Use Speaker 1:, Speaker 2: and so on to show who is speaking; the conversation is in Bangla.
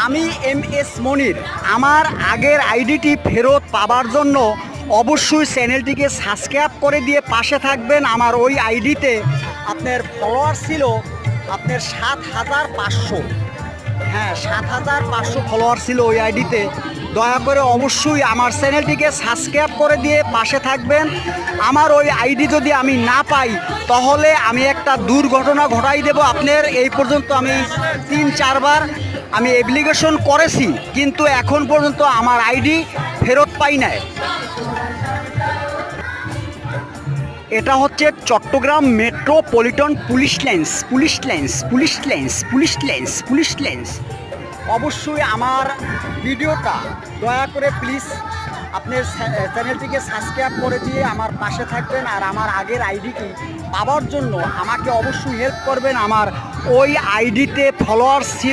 Speaker 1: আমি এম এস মনির। আমার আগের আইডিটি ফেরত পাবার জন্য অবশ্যই চ্যানেলটিকে সাবস্ক্রাইব করে দিয়ে পাশে থাকবেন। আমার ওই আইডিতে আপনার ফলোয়ার ছিল আপনার ৭,৫০০। হ্যাঁ, ৭,৫০০ ফলোয়ার ছিল ওই আইডিতে। দয়া করে অবশ্যই আমার চ্যানেলটিকে সাবস্ক্রাইব করে দিয়ে পাশে থাকবেন। আমার ওই আইডি যদি আমি না পাই তাহলে আমি একটা দুর্ঘটনা ঘটাই দেব আপনার। এই পর্যন্ত আমি ৩-৪ বার আমি অ্যাপ্লিকেশন করেছি, কিন্তু এখন পর্যন্ত আমার আইডি ফেরত পাই নাই। এটা হচ্ছে চট্টগ্রাম মেট্রোপলিটন পুলিশ লাইন্স। অবশ্যই আমার ভিডিওটা দয়া করে প্লিজ আপনার চ্যানেলটিকে সাবস্ক্রাইব করে দিয়ে আমার পাশে থাকবেন। আর আমার আগের আইডিটি পাওয়ার জন্য আমাকে অবশ্যই হেল্প করবেন। আমার ওই আইডিতে ফলোয়ার ছিল